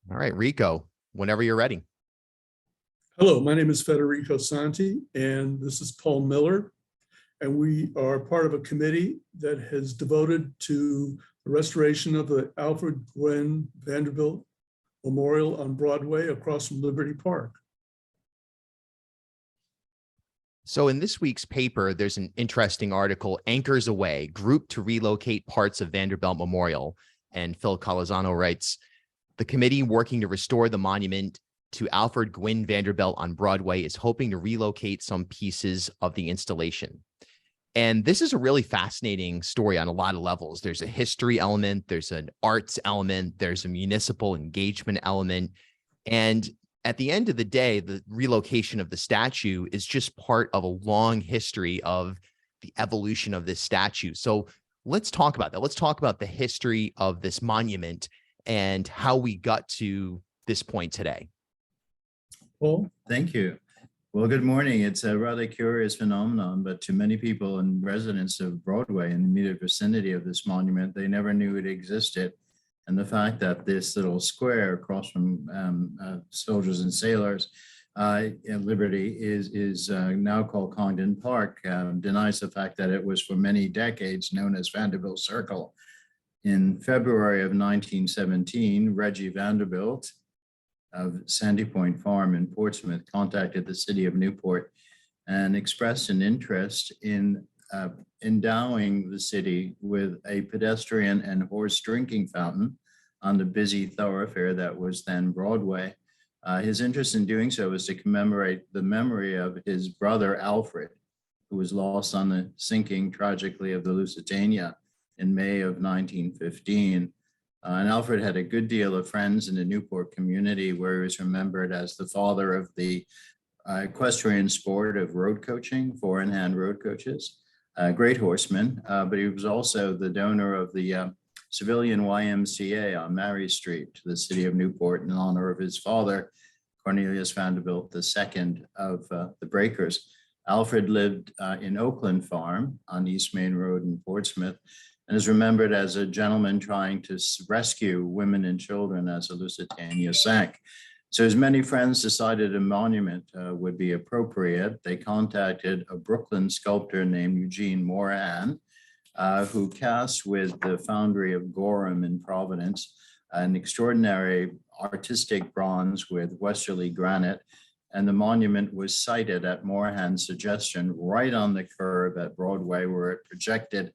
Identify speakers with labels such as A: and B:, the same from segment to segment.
A: All right, Rico, whenever you're ready.
B: Hello, my name is Federico Santi, and this is Paul Miller. And we are part of a committee that has devoted to the restoration of the Alfred Gwynne Vanderbilt Memorial on Broadway across from Liberty Park.
A: So in this week's paper, there's an interesting article, Anchors Away, Group to Relocate Parts of Vanderbilt Memorial. And Phil Colazzano writes, the committee working to restore the monument to Alfred Gwynne Vanderbilt on Broadway is hoping to relocate some pieces of the installation. And this is a really fascinating story on a lot of levels. There's a history element, there's an arts element, there's a municipal engagement element. And at the end of the day, the relocation of the statue is just part of a long history of the evolution of this statue. So let's talk about that. Let's talk about the history of this monument and how we got to this point today.
B: Paul?
C: Thank you. Well, good morning. It's a rather curious phenomenon, but to many people and residents of Broadway in the immediate vicinity of this monument, they never knew it existed. And the fact that this little square across from Soldiers and Sailors in Liberty is now called Congdon Park denies the fact that it was for many decades known as Vanderbilt Circle. In February of 1917, Reggie Vanderbilt of Sandy Point Farm in Portsmouth contacted the city of Newport and expressed an interest in endowing the city with a pedestrian and horse drinking fountain on the busy thoroughfare that was then Broadway. His interest in doing so was to commemorate the memory of his brother Alfred, who was lost on the sinking tragically of the Lusitania in May of 1915. And Alfred had a good deal of friends in the Newport community, where he was remembered as the father of the equestrian sport of road coaching, four-in-hand road coaches, a great horseman, but he was also the donor of the civilian YMCA on Mary Street to the city of Newport in honor of his father, Cornelius Vanderbilt II of the Breakers. Alfred lived in Oakland Farm on East Main Road in Portsmouth, and is remembered as a gentleman trying to rescue women and children as the Lusitania sank. So his many friends decided a monument would be appropriate. They contacted a Brooklyn sculptor named Eugene Morahan, who cast with the foundry of Gorham in Providence an extraordinary artistic bronze with westerly granite. And the monument was sited at Morahan's suggestion right on the curb at Broadway, where it projected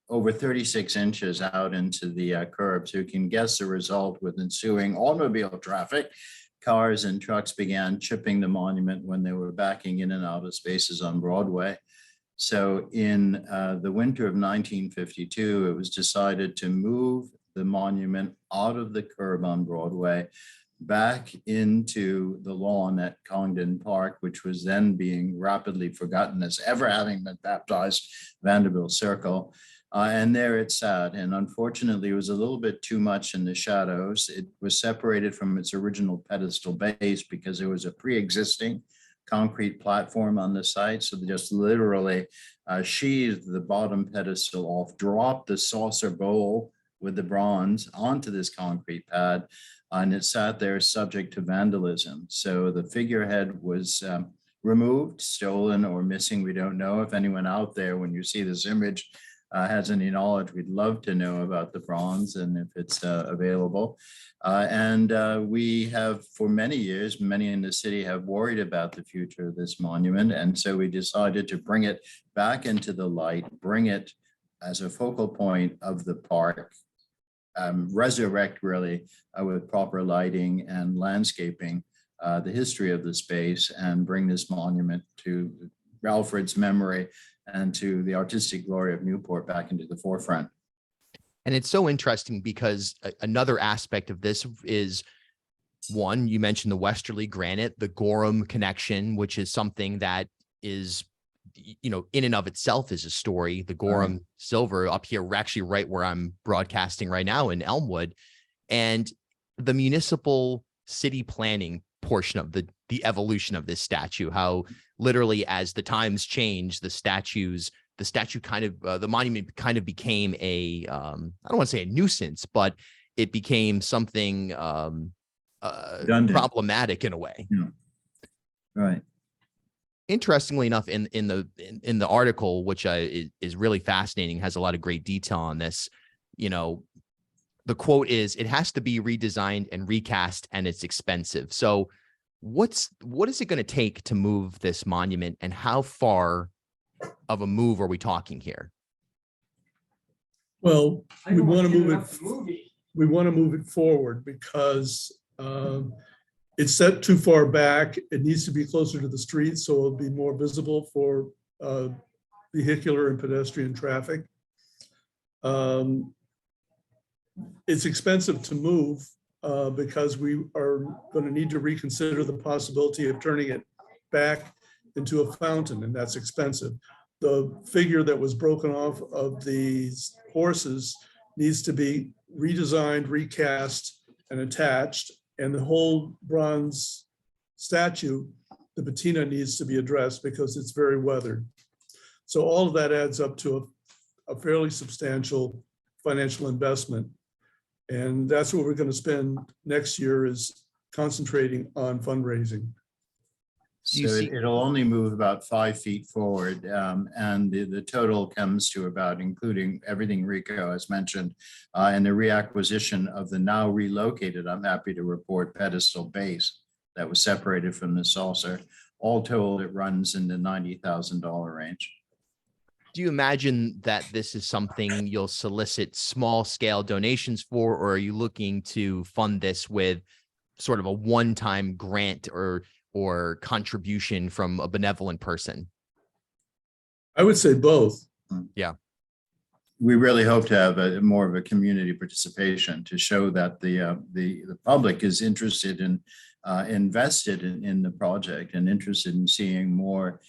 C: over 36 inches out into the curb. So you can guess the result with ensuing automobile traffic. Cars and trucks began chipping the monument when they were backing in and out of spaces on Broadway. So in the winter of 1952, it was decided to move the monument out of the curb on Broadway back into the lawn at Congdon Park, which was then being rapidly forgotten as ever having been baptized Vanderbilt Circle. And there it sat. And unfortunately, it was a little bit too much in the shadows. It was separated from its original pedestal base because there was a pre-existing concrete platform on the site. So they just literally sheathed the bottom pedestal off, dropped the saucer bowl with the bronze onto this concrete pad, and it sat there subject to vandalism. So the figurehead was removed, stolen, or missing. We don't know. If anyone out there, when you see this image, has any knowledge, we'd love to know about the bronze and if it's available. We have, for many years, many in the city have worried about the future of this monument. And so we decided to bring it back into the light, bring it as a focal point of the park, resurrect really with proper lighting and landscaping the history of the space, and bring this monument to Alfred's memory and to the artistic glory of Newport back into the forefront.
A: And it's so interesting because another aspect of this is, one, you mentioned the westerly granite, the Gorham connection, which is something that is, you know, in and of itself is a story. The Gorham silver up here, we're actually right where I'm broadcasting right now in Elmwood, and the municipal city planning portion of the evolution of this statue, how literally as the times change, the monument kind of became a, I don't want to say a nuisance, but it became something
C: Redundant.
A: problematic in a way.
C: Yeah. Right.
A: Interestingly enough, in the article, which is really fascinating, has a lot of great detail on this. You know, the quote is, "It has to be redesigned and recast, and it's expensive." So, what is it going to take to move this monument, and how far of a move are we talking here?
B: Well, we want to move it. We want to move it forward because it's set too far back. It needs to be closer to the street, so it'll be more visible for vehicular and pedestrian traffic. It's expensive to move because we are going to need to reconsider the possibility of turning it back into a fountain, and that's expensive. The figure that was broken off of these horses needs to be redesigned, recast, and attached, and the whole bronze statue, the patina, needs to be addressed because it's very weathered. So all of that adds up to a fairly substantial financial investment. And that's what we're going to spend next year, is concentrating on fundraising.
C: So it'll only move about 5 feet forward, and the total comes to about, including everything Rico has mentioned, and the reacquisition of the now relocated, I'm happy to report, pedestal base that was separated from the saucer. All told, it runs in the $90,000 range.
A: Do you imagine that this is something you'll solicit small scale donations for, or are you looking to fund this with sort of a one-time grant or contribution from a benevolent person?
B: I would say both.
A: Yeah.
C: We really hope to have more of a community participation to show that the public is interested in, invested in the project, and interested in seeing more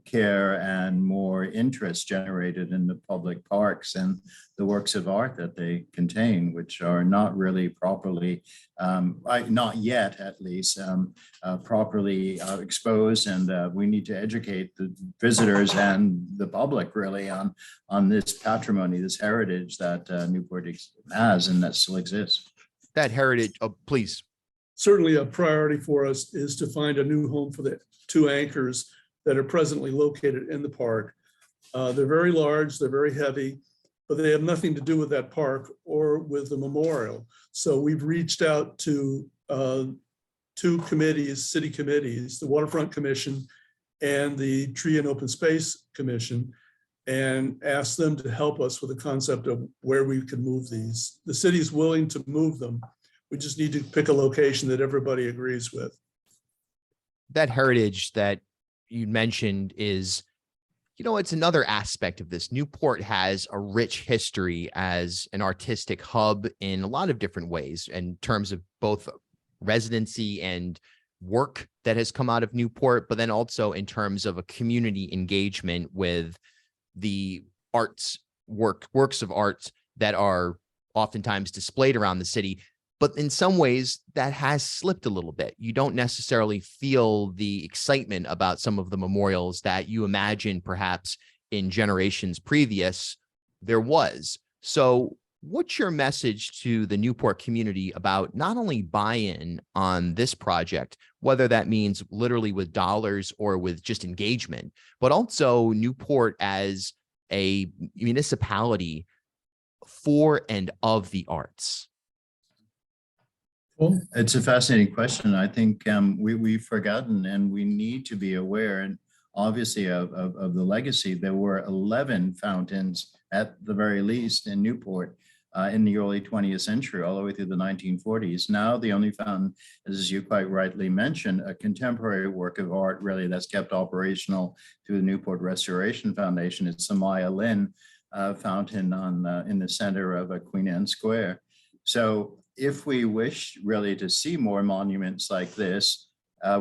C: care and more interest generated in the public parks and the works of art that they contain, which are not really properly, not yet at least, properly exposed. And we need to educate the visitors and the public really on this patrimony, this heritage that Newport has and that still exists.
A: That heritage, oh, please.
B: Certainly a priority for us is to find a new home for the 2 anchors that are presently located in the park. They're very large, they're very heavy, but they have nothing to do with that park or with the memorial. So we've reached out to 2 committees, city committees, the Waterfront Commission and the Tree and Open Space Commission, and asked them to help us with the concept of where we could move these. The city's willing to move them. We just need to pick a location that everybody agrees with.
A: That heritage that you mentioned is, you know, it's another aspect of this. Newport has a rich history as an artistic hub in a lot of different ways, in terms of both residency and work that has come out of Newport, but then also in terms of a community engagement with the arts, works of art that are oftentimes displayed around the city. But in some ways that has slipped a little bit. You don't necessarily feel the excitement about some of the memorials that you imagine perhaps in generations previous there was. So what's your message to the Newport community about not only buy-in on this project, whether that means literally with dollars or with just engagement, but also Newport as a municipality for and of the arts?
C: Well, it's a fascinating question. I think we've forgotten, and we need to be aware, and obviously of the legacy. There were 11 fountains at the very least in Newport in the early 20th century, all the way through the 1940s. Now the only fountain, as you quite rightly mentioned, a contemporary work of art really that's kept operational through the Newport Restoration Foundation. It's the Maya Lin fountain in the center of Queen Anne Square. So if we wish really to see more monuments like this,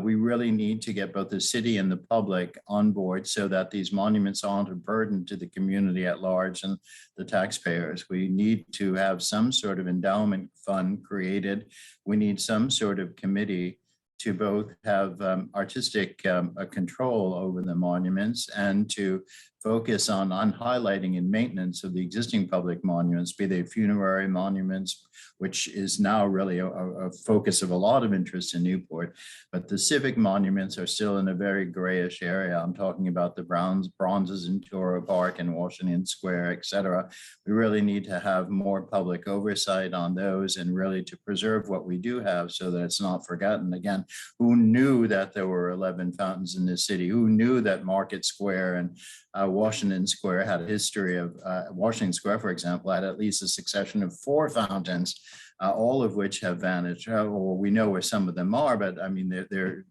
C: we really need to get both the city and the public on board so that these monuments aren't a burden to the community at large and the taxpayers. We need to have some sort of endowment fund created. We need some sort of committee to both have artistic control over the monuments and to focus on highlighting and maintenance of the existing public monuments, be they funerary monuments, which is now really a focus of a lot of interest in Newport. But the civic monuments are still in a very grayish area. I'm talking about the bronzes in Toro Park and Washington Square, et cetera. We really need to have more public oversight on those and really to preserve what we do have so that it's not forgotten. Again, who knew that there were 11 fountains in this city? Who knew that Market Square and Washington Square had a history of, Washington Square, for example, had at least a succession of 4 fountains, all of which have vanished. Well, we know where some of them are, but I mean, the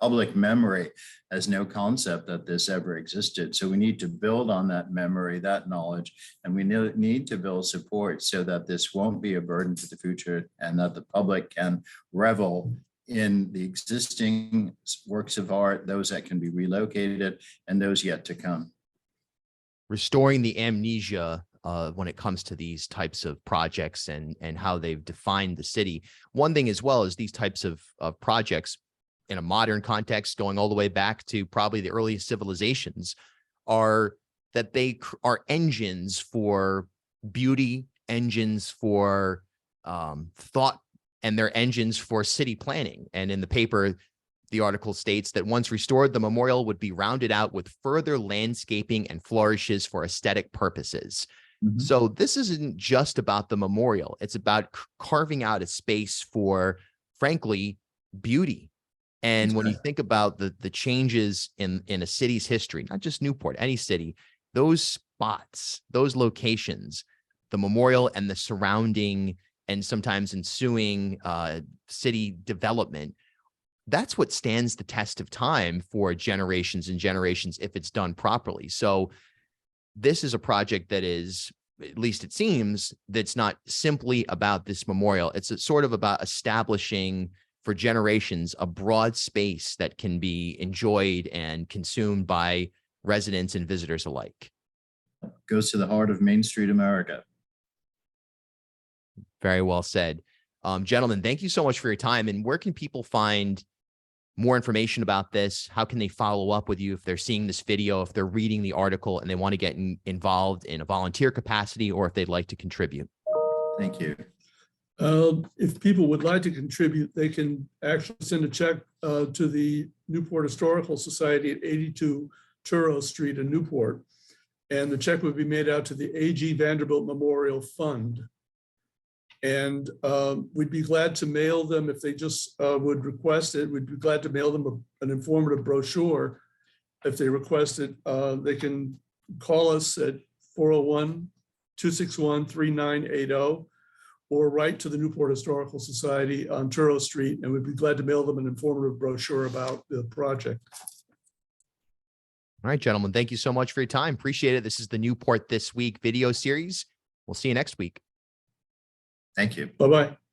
C: public memory has no concept that this ever existed. So we need to build on that memory, that knowledge, and we need to build support so that this won't be a burden to the future and that the public can revel in the existing works of art, those that can be relocated and those yet to come.
A: Restoring the amnesia when it comes to these types of projects and how they've defined the city. One thing as well is these types of projects in a modern context, going all the way back to probably the earliest civilizations, are that they are engines for beauty, engines for thought, and they're engines for city planning. And in the paper, the article states that once restored, the memorial would be rounded out with further landscaping and flourishes for aesthetic purposes. Mm-hmm. So this isn't just about the memorial. It's about carving out a space for, frankly, beauty. And when you think about the changes in a city's history, not just Newport, any city, those spots, those locations, the memorial and the surrounding and sometimes ensuing city development, that's what stands the test of time for generations and generations if it's done properly. So this is a project that is, at least it seems, that's not simply about this memorial. It's sort of about establishing for generations a broad space that can be enjoyed and consumed by residents and visitors alike.
C: Goes to the heart of Main Street America.
A: Very well said. Gentlemen, thank you so much for your time. And where can people find more information about this? How can they follow up with you if they're seeing this video, if they're reading the article and they want to get involved in a volunteer capacity, or if they'd like to contribute?
C: Thank you.
B: If people would like to contribute, they can actually send a check to the Newport Historical Society at 82 Turo Street in Newport. And the check would be made out to the A.G. Vanderbilt Memorial Fund. And we'd be glad to mail them if they just would request it. We'd be glad to mail them an informative brochure. If they request it, they can call us at 401-261-3980 or write to the Newport Historical Society on Turo Street, and we'd be glad to mail them an informative brochure about the project.
A: All right, gentlemen, thank you so much for your time. Appreciate it. This is the Newport This Week video series. We'll see you next week.
C: Thank you.
B: Bye-bye.